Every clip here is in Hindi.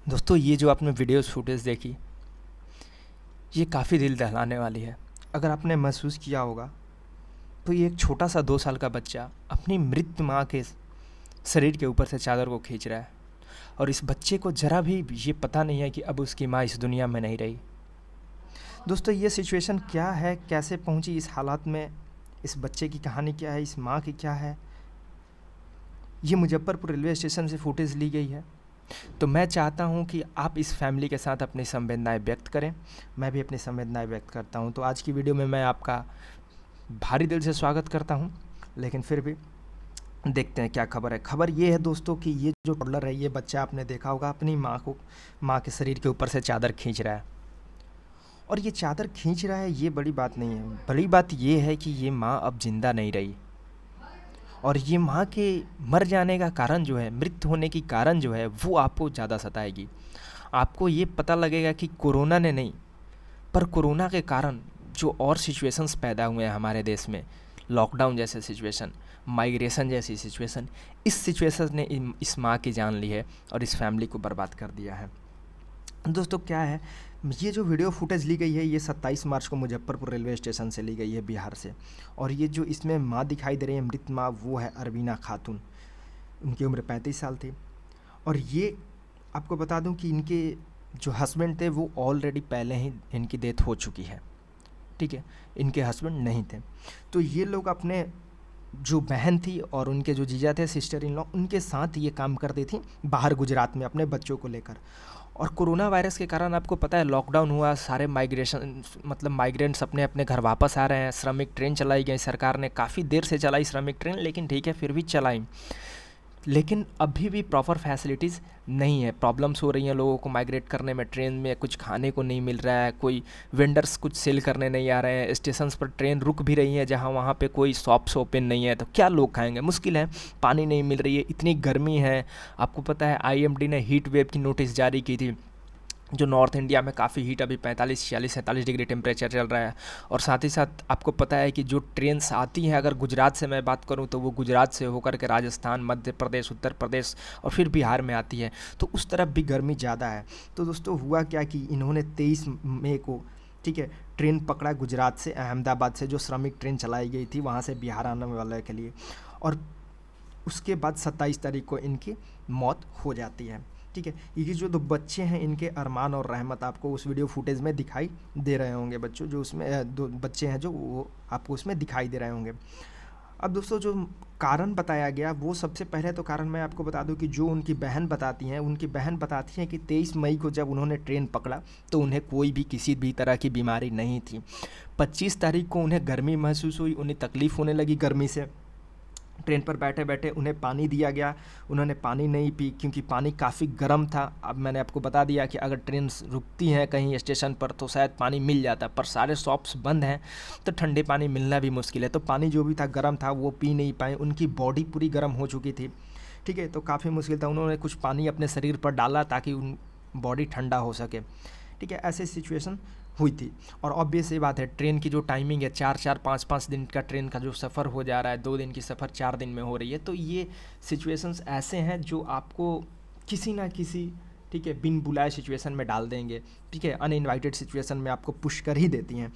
दोस्तों ये जो आपने वीडियोस फुटेज देखी, ये काफ़ी दिल दहलाने वाली है। अगर आपने महसूस किया होगा तो ये एक छोटा सा 2 साल का बच्चा अपनी मृत माँ के शरीर के ऊपर से चादर को खींच रहा है और इस बच्चे को ज़रा भी ये पता नहीं है कि अब उसकी माँ इस दुनिया में नहीं रही। दोस्तों ये सिचुएशन क्या है, कैसे पहुंची इस हालात में, इस बच्चे की कहानी क्या है, इस माँ की क्या है, ये मुजफ्फरपुर रेलवे स्टेशन से फुटेज ली गई है। तो मैं चाहता हूं कि आप इस फैमिली के साथ अपनी संवेदनाएं व्यक्त करें, मैं भी अपनी संवेदनाएं व्यक्त करता हूं। तो आज की वीडियो में मैं आपका भारी दिल से स्वागत करता हूं, लेकिन फिर भी देखते हैं क्या खबर है। खबर ये है दोस्तों कि ये जो टॉडलर है, ये बच्चा आपने देखा होगा अपनी माँ के शरीर के ऊपर से चादर खींच रहा है। और ये चादर खींच रहा है ये बड़ी बात नहीं है, बड़ी बात ये है कि ये माँ अब जिंदा नहीं रही। और ये माँ के मर जाने का कारण जो है, मृत्यु होने की कारण जो है, वो आपको ज़्यादा सताएगी। आपको ये पता लगेगा कि कोरोना ने नहीं, पर कोरोना के कारण जो और सिचुएशंस पैदा हुए हैं हमारे देश में, लॉकडाउन जैसे सिचुएशन, माइग्रेशन जैसी सिचुएशन, इस सिचुएशन ने इस माँ की जान ली है और इस फैमिली को बर्बाद कर दिया है। दोस्तों क्या है, ये जो वीडियो फुटेज ली गई है ये 27 मार्च को मुजफ्फरपुर रेलवे स्टेशन से ली गई है, बिहार से। और ये जो इसमें माँ दिखाई दे रही है, मृत माँ, वो है अरवीना खातून। उनकी उम्र 35 साल थी। और ये आपको बता दूं कि इनके जो हस्बैंड थे वो ऑलरेडी पहले ही इनकी डेथ हो चुकी है, ठीक है, इनके हस्बैंड नहीं थे। तो ये लोग अपने जो बहन थी और उनके जो जीजा थे, सिस्टर इन लॉ, उनके साथ ये काम करती थी बाहर गुजरात में अपने बच्चों को लेकर। और कोरोना वायरस के कारण आपको पता है लॉकडाउन हुआ, सारे माइग्रेंट्स अपने अपने घर वापस आ रहे हैं। श्रमिक ट्रेन चलाई गई, सरकार ने काफ़ी देर से चलाई श्रमिक ट्रेन, लेकिन ठीक है फिर भी चलाई। लेकिन अभी भी प्रॉपर फैसिलिटीज़ नहीं है, प्रॉब्लम्स हो रही हैं लोगों को माइग्रेट करने में। ट्रेन में कुछ खाने को नहीं मिल रहा है, कोई वेंडर्स कुछ सेल करने नहीं आ रहे हैं, स्टेशंस पर ट्रेन रुक भी रही हैं जहां वहां पे कोई शॉप्स ओपन नहीं है, तो क्या लोग खाएंगे, मुश्किल है। पानी नहीं मिल रही है, इतनी गर्मी है। आपको पता है आईएमडी ने हीट वेव की नोटिस जारी की थी, जो नॉर्थ इंडिया में काफ़ी हीट, अभी 45, 46, 47 डिग्री टेम्परेचर चल रहा है। और साथ ही साथ आपको पता है कि जो ट्रेन्स आती हैं, अगर गुजरात से मैं बात करूं तो वो गुजरात से होकर के राजस्थान, मध्य प्रदेश, उत्तर प्रदेश और फिर बिहार में आती है, तो उस तरफ भी गर्मी ज़्यादा है। तो दोस्तों हुआ क्या कि इन्होंने 23 मई को, ठीक है, ट्रेन पकड़ा गुजरात से, अहमदाबाद से जो श्रमिक ट्रेन चलाई गई थी वहाँ से बिहार आने वाले के लिए। और उसके बाद 27 तारीख को इनकी मौत हो जाती है, ठीक है। ये जो 2 बच्चे हैं इनके, अरमान और रहमत, आपको उस वीडियो फुटेज में दिखाई दे रहे होंगे। बच्चों जो उसमें 2 बच्चे हैं जो वो आपको उसमें दिखाई दे रहे होंगे। अब दोस्तों जो कारण बताया गया, वो सबसे पहले तो कारण मैं आपको बता दूं कि जो उनकी बहन बताती हैं, उनकी बहन बताती हैं कि 23 मई को जब उन्होंने ट्रेन पकड़ा तो उन्हें कोई भी किसी भी तरह की बीमारी नहीं थी। 25 तारीख को उन्हें गर्मी महसूस हुई, उन्हें तकलीफ़ होने लगी गर्मी से। ट्रेन पर बैठे बैठे उन्हें पानी दिया गया, उन्होंने पानी नहीं पी क्योंकि पानी काफ़ी गर्म था। अब मैंने आपको बता दिया कि अगर ट्रेन रुकती हैं कहीं स्टेशन पर तो शायद पानी मिल जाता, पर सारे शॉप्स बंद हैं तो ठंडे पानी मिलना भी मुश्किल है। तो पानी जो भी था गर्म था, वो पी नहीं पाए, उनकी बॉडी पूरी गर्म हो चुकी थी, ठीक है, तो काफ़ी मुश्किल था। उन्होंने कुछ पानी अपने शरीर पर डाला ताकि उन बॉडी ठंडा हो सके, ठीक है, ऐसे सिचुएशन हुई थी। और ऑब्वियस ये बात है, ट्रेन की जो टाइमिंग है 4-4, 5-5 दिन का ट्रेन का जो सफ़र हो जा रहा है, 2 दिन की सफ़र 4 दिन में हो रही है, तो ये सिचुएशंस ऐसे हैं जो आपको किसी ना किसी, ठीक है, बिन बुलाए सिचुएशन में डाल देंगे, ठीक है, अनइनवाइटेड सिचुएशन में आपको पुश कर ही देती हैं।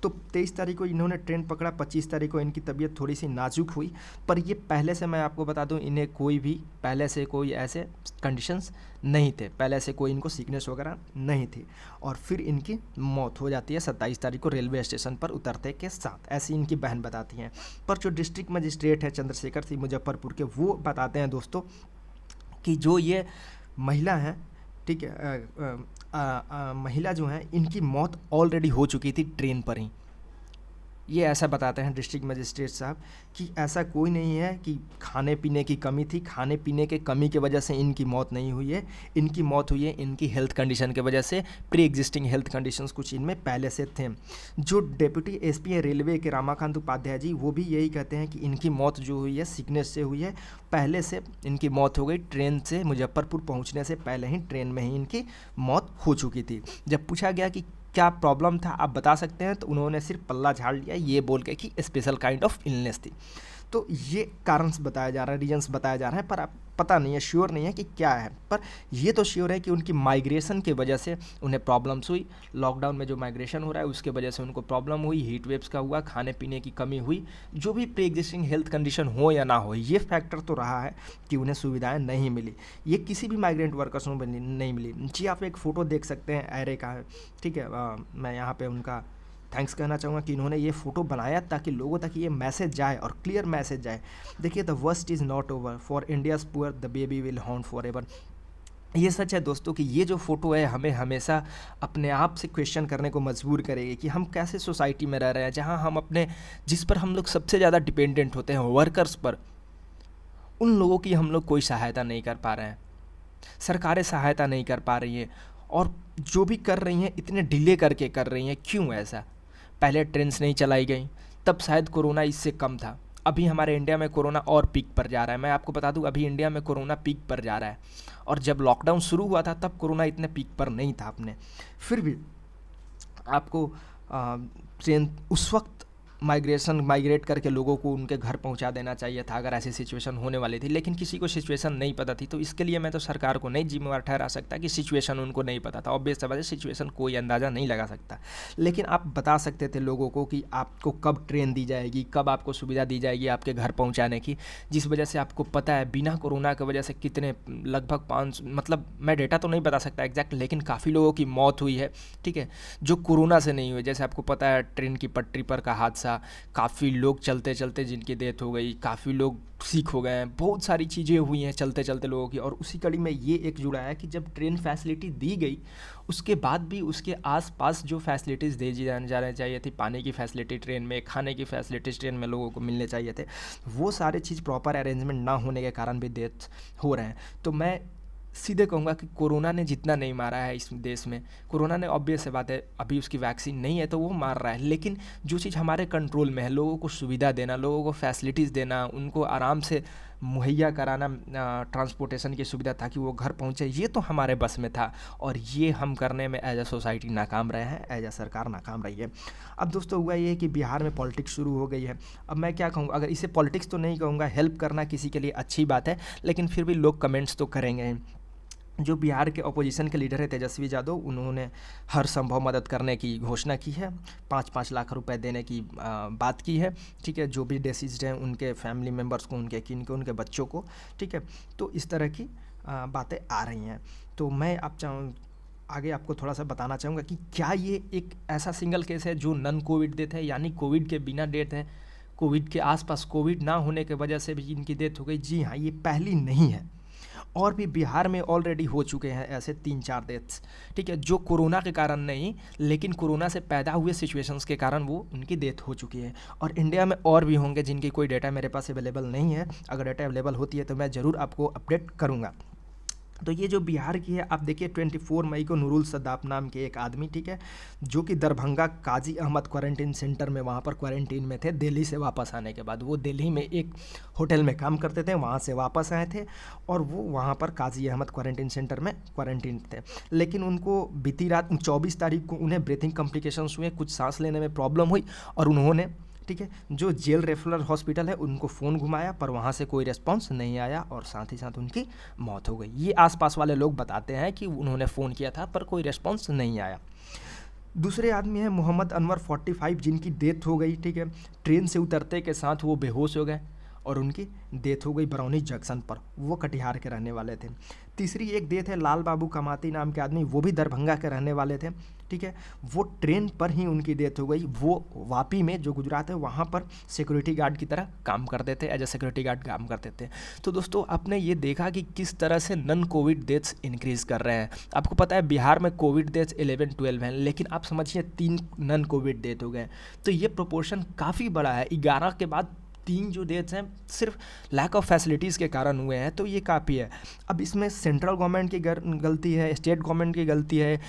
तो 23 तारीख को इन्होंने ट्रेन पकड़ा, 25 तारीख को इनकी तबीयत थोड़ी सी नाजुक हुई, पर ये पहले से, मैं आपको बता दूं, इन्हें कोई भी पहले से कोई ऐसे कंडीशंस नहीं थे, पहले से कोई इनको सीकनेस वगैरह नहीं थी। और फिर इनकी मौत हो जाती है 27 तारीख को रेलवे स्टेशन पर उतरते के साथ, ऐसी इनकी बहन बताती हैं। पर जो डिस्ट्रिक्ट मजिस्ट्रेट है चंद्रशेखर सिंह मुजफ्फरपुर के, वो बताते हैं दोस्तों कि जो ये महिला हैं, ठीक है, महिला जो है, इनकी मौत ऑलरेडी हो चुकी थी ट्रेन पर ही। ये ऐसा बताते हैं डिस्ट्रिक्ट मजिस्ट्रेट साहब कि ऐसा कोई नहीं है कि खाने पीने की कमी थी, खाने पीने के कमी की वजह से इनकी मौत नहीं हुई है, इनकी मौत हुई है इनकी हेल्थ कंडीशन की वजह से। प्री एग्जिस्टिंग हेल्थ कंडीशंस कुछ इनमें पहले से थे। जो डेप्यूटी एसपी है रेलवे के रामाकांत उपाध्याय जी, वो भी यही कहते हैं कि इनकी मौत जो हुई है सिकनेस से हुई है, पहले से इनकी मौत हो गई, ट्रेन से मुजफ्फरपुर पहुँचने से पहले ही ट्रेन में ही इनकी मौत हो चुकी थी। जब पूछा गया कि क्या प्रॉब्लम था, आप बता सकते हैं, तो उन्होंने सिर्फ पल्ला झाड़ लिया ये बोल के कि स्पेशल काइंड ऑफ इलनेस थी। तो ये कारण बताया जा रहा है, रीजन्स बताया जा रहा है, पर आप पता नहीं है, श्योर नहीं है कि क्या है, पर ये तो श्योर है कि उनकी माइग्रेशन की वजह से उन्हें प्रॉब्लम्स हुई। लॉकडाउन में जो माइग्रेशन हो रहा है उसके वजह से उनको प्रॉब्लम हुई, हीट वेव्स का हुआ, खाने पीने की कमी हुई, जो भी प्री एग्जिस्टिंग हेल्थ कंडीशन हो या ना हो, ये फैक्टर तो रहा है कि उन्हें सुविधाएं नहीं मिली। ये किसी भी माइग्रेंट वर्कर्स को नहीं मिली। जी आप एक फ़ोटो देख सकते हैं एरे का है, ठीक है। मैं यहाँ पर उनका थैंक्स कहना चाहूँगा कि इन्होंने ये फ़ोटो बनाया ताकि लोगों तक ये मैसेज जाए और क्लियर मैसेज जाए। देखिए, the worst is not over, for India's poor the baby will haunt for ever. ये सच है दोस्तों कि ये जो फ़ोटो है हमें हमेशा अपने आप से क्वेश्चन करने को मजबूर करेगी कि हम कैसे सोसाइटी में रह रहे हैं जहाँ हम अपने, जिस पर हम लोग सबसे ज़्यादा डिपेंडेंट होते हैं, वर्कर्स पर, उन लोगों की हम लोग कोई सहायता नहीं कर पा रहे हैं, सरकारें सहायता नहीं कर पा रही हैं, और जो भी कर रही हैं इतने डिले करके कर रही हैं। क्यों ऐसा? पहले ट्रेन्स नहीं चलाई गई, तब शायद कोरोना इससे कम था। अभी हमारे इंडिया में कोरोना और पीक पर जा रहा है। मैं आपको बता दूं, अभी इंडिया में कोरोना पीक पर जा रहा है, और जब लॉकडाउन शुरू हुआ था तब कोरोना इतने पीक पर नहीं था अपने। फिर भी आपको ट्रेन उस वक्त माइग्रेट करके लोगों को उनके घर पहुंचा देना चाहिए था अगर ऐसी सिचुएशन होने वाली थी, लेकिन किसी को सिचुएशन नहीं पता थी। तो इसके लिए मैं तो सरकार को नहीं जिम्मेवार ठहरा सकता कि सिचुएशन उनको नहीं पता था। ऑब्वियस बात है, सिचुएशन कोई अंदाज़ा नहीं लगा सकता, लेकिन आप बता सकते थे लोगों को कि आपको कब ट्रेन दी जाएगी, कब आपको सुविधा दी जाएगी आपके घर पहुँचाने की, जिस वजह से आपको पता है बिना कोरोना की वजह से कितने, लगभग 5, मतलब मैं डेटा तो नहीं बता सकता एग्जैक्ट, लेकिन काफ़ी लोगों की मौत हुई है, ठीक है, जो कोरोना से नहीं हुई। जैसे आपको पता है ट्रेन की पटरी पर का हादसा, काफ़ी लोग चलते चलते जिनकी डेथ हो गई, काफ़ी लोग सिक हो गए हैं, बहुत सारी चीज़ें हुई हैं चलते चलते लोगों की। और उसी कड़ी में ये एक जुड़ा है कि जब ट्रेन फैसिलिटी दी गई उसके बाद भी उसके आसपास जो फैसिलिटीज़ दी जानी चाहिए थी, पानी की फैसिलिटी ट्रेन में, खाने की फैसिलिटीज़ ट्रेन में लोगों को मिलने चाहिए थे, वो सारे चीज़ प्रॉपर अरेंजमेंट ना होने के कारण भी डेथ हो रहे हैं। तो मैं सीधे कहूँगा कि कोरोना ने जितना नहीं मारा है इस देश में, कोरोना ने, ऑब्वियस से बात है अभी उसकी वैक्सीन नहीं है तो वो मार रहा है, लेकिन जो चीज़ हमारे कंट्रोल में है, लोगों को सुविधा देना, लोगों को फैसिलिटीज़ देना, उनको आराम से मुहैया कराना ट्रांसपोर्टेशन की सुविधा ताकि वो घर पहुँचे, ये तो हमारे बस में था, और ये हम करने में एज ए सोसाइटी नाकाम रहे हैं, एज ए सरकार नाकाम रही है। अब दोस्तों हुआ ये कि बिहार में पॉलिटिक्स शुरू हो गई है। अब मैं क्या कहूँ, अगर इसे पॉलिटिक्स तो नहीं कहूँगा, हेल्प करना किसी के लिए अच्छी बात है, लेकिन फिर भी लोग कमेंट्स तो करेंगे। जो बिहार के अपोजिशन के लीडर है तेजस्वी यादव, उन्होंने हर संभव मदद करने की घोषणा की है, 5-5 लाख रुपए देने की बात की है, ठीक है, जो भी डिसीज्ड हैं उनके फैमिली मेम्बर्स को, उनके किन को, उनके बच्चों को, ठीक है। तो इस तरह की बातें आ रही हैं। तो मैं आगे आपको थोड़ा सा बताना चाहूँगा कि क्या ये एक ऐसा सिंगल केस है जो नन कोविड डेथ है, यानी कोविड के बिना डेथ है, कोविड के आसपास कोविड ना होने की वजह से भी इनकी डेथ हो गई? जी हाँ, ये पहली नहीं है, और भी बिहार में ऑलरेडी हो चुके हैं ऐसे 3-4 डेथ्स, ठीक है, जो कोरोना के कारण नहीं, लेकिन कोरोना से पैदा हुए सिचुएशंस के कारण वो उनकी डेथ हो चुकी है। और इंडिया में और भी होंगे जिनकी कोई डेटा मेरे पास अवेलेबल नहीं है, अगर डेटा अवेलेबल होती है तो मैं ज़रूर आपको अपडेट करूँगा। तो ये जो बिहार की है, आप देखिए 24 मई को नूरुल सद्दाफ नाम के एक आदमी, ठीक है, जो कि दरभंगा काजी अहमद क्वारंटीन सेंटर में वहाँ पर क्वारंटीन में थे दिल्ली से वापस आने के बाद। वो दिल्ली में एक होटल में काम करते थे, वहाँ से वापस आए थे और वो वहाँ पर काजी अहमद क्वारंटीन सेंटर में क्वारंटीन थे। लेकिन उनको बीती रात 24 तारीख को उन्हें ब्रीथिंग कॉम्प्लिकेशंस हुए, कुछ सांस लेने में प्रॉब्लम हुई, और उन्होंने, ठीक है, जो जेल रेफरल हॉस्पिटल है उनको फ़ोन घुमाया, पर वहाँ से कोई रिस्पांस नहीं आया, और साथ ही साथ उनकी मौत हो गई। ये आसपास वाले लोग बताते हैं कि उन्होंने फ़ोन किया था पर कोई रिस्पांस नहीं आया। दूसरे आदमी हैं मोहम्मद अनवर 45, जिनकी डेथ हो गई, ठीक है, ट्रेन से उतरते के साथ वो बेहोश हो गए और उनकी डेथ हो गई बरौनी जंक्शन पर। वो कटिहार के रहने वाले थे। तीसरी एक डेथ है लाल बाबू कमाती नाम के आदमी, वो भी दरभंगा के रहने वाले थे, ठीक है, वो ट्रेन पर ही उनकी डेथ हो गई। वो वापी में, जो गुजरात है, वहाँ पर सिक्योरिटी गार्ड की तरह काम करते थे, एज ए सिक्योरिटी गार्ड काम करते थे। तो दोस्तों आपने ये देखा कि किस तरह से नन कोविड डेथ्स इंक्रीज़ कर रहे हैं। आपको पता है बिहार में कोविड डेथ्स 11-12 हैं, लेकिन आप समझिए 3 नन कोविड डेथ हो गए, तो ये प्रोपोर्शन काफ़ी बड़ा है। 11 के बाद 3 जो डेथ्स हैं सिर्फ लैक ऑफ फैसिलिटीज़ के कारण हुए हैं, तो ये काफ़ी है। अब इसमें सेंट्रल गवर्नमेंट की गलती है, स्टेट गवर्नमेंट की गलती है,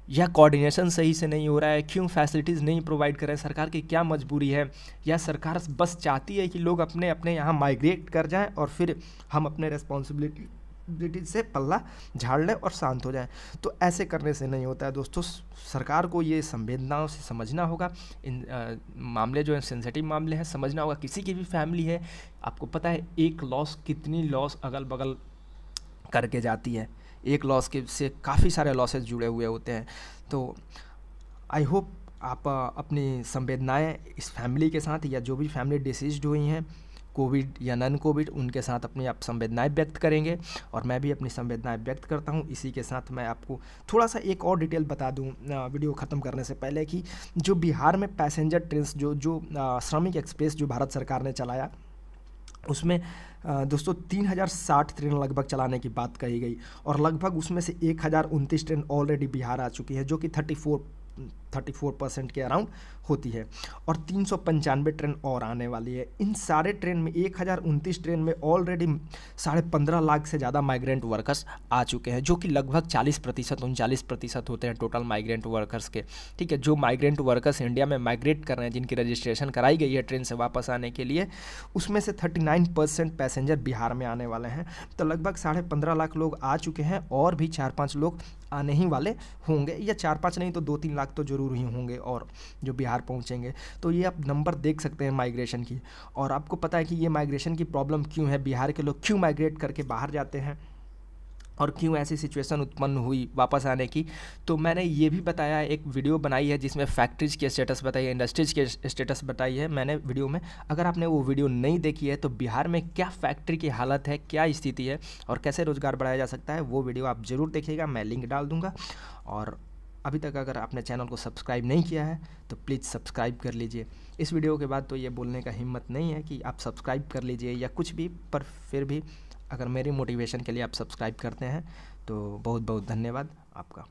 या कोऑर्डिनेशन सही से नहीं हो रहा है, क्यों फैसिलिटीज़ नहीं प्रोवाइड कर रहे हैं, सरकार की क्या मजबूरी है, या सरकार बस चाहती है कि लोग अपने अपने यहाँ माइग्रेट कर जाएं और फिर हम अपने रिस्पॉन्सिबिलिटी रिस्पॉन्सिबिलिटी से पल्ला झाड़ लें और शांत हो जाएं। तो ऐसे करने से नहीं होता है दोस्तों, सरकार को ये संवेदनाओं से समझना होगा। इन मामले जो है सेंसिटिव मामले हैं, समझना होगा। किसी की भी फैमिली है, आपको पता है एक लॉस कितनी लॉस अगल बगल करके जाती है, एक लॉस के से काफ़ी सारे लॉसेस जुड़े हुए होते हैं। तो आई होप आप अपनी संवेदनाएं इस फैमिली के साथ, या जो भी फैमिली डिसीज्ड हुई हैं कोविड या नॉन कोविड, उनके साथ अपनी आप संवेदनाएं व्यक्त करेंगे, और मैं भी अपनी संवेदनाएं व्यक्त करता हूं। इसी के साथ मैं आपको थोड़ा सा एक और डिटेल बता दूं वीडियो ख़त्म करने से पहले, कि जो बिहार में पैसेंजर ट्रेन जो श्रमिक एक्सप्रेस जो भारत सरकार ने चलाया, उसमें दोस्तों 3060 ट्रेन लगभग चलाने की बात कही गई, और लगभग उसमें से 1029 ट्रेन ऑलरेडी बिहार आ चुकी है, जो कि 34% के अराउंड होती है, और 395 ट्रेन और आने वाली है। इन सारे ट्रेन में 1029 ट्रेन में ऑलरेडी 15.5 लाख से ज़्यादा माइग्रेंट वर्कर्स आ चुके हैं, जो कि लगभग 39% होते हैं टोटल माइग्रेंट वर्कर्स के। ठीक है, जो माइग्रेंट वर्कर्स इंडिया में माइग्रेट कर रहे हैं, जिनकी रजिस्ट्रेशन कराई गई है ट्रेन से वापस आने के लिए, उसमें से 39% पैसेंजर बिहार में आने वाले हैं। तो लगभग 15.5 लाख लोग आ चुके हैं, और भी 4-5 लोग आने ही वाले होंगे, या 4-5 नहीं तो 2-3 लाख तो ज़रूर ही होंगे और जो बिहार पहुंचेंगे। तो ये आप नंबर देख सकते हैं माइग्रेशन की। और आपको पता है कि ये माइग्रेशन की प्रॉब्लम क्यों है, बिहार के लोग क्यों माइग्रेट करके बाहर जाते हैं, और क्यों ऐसी सिचुएशन उत्पन्न हुई वापस आने की। तो मैंने ये भी बताया, एक वीडियो बनाई है जिसमें फैक्ट्रीज़ के स्टेटस बताई है, इंडस्ट्रीज़ के स्टेटस बताई है मैंने वीडियो में। अगर आपने वो वीडियो नहीं देखी है तो बिहार में क्या फैक्ट्री की हालत है, क्या स्थिति है, और कैसे रोज़गार बढ़ाया जा सकता है, वो वीडियो आप ज़रूर देखिएगा, मैं लिंक डाल दूँगा। और अभी तक अगर आपने चैनल को सब्सक्राइब नहीं किया है तो प्लीज़ सब्सक्राइब कर लीजिए। इस वीडियो के बाद तो ये बोलने का हिम्मत नहीं है कि आप सब्सक्राइब कर लीजिए या कुछ भी, पर फिर भी अगर मेरी मोटिवेशन के लिए आप सब्सक्राइब करते हैं तो बहुत बहुत धन्यवाद आपका।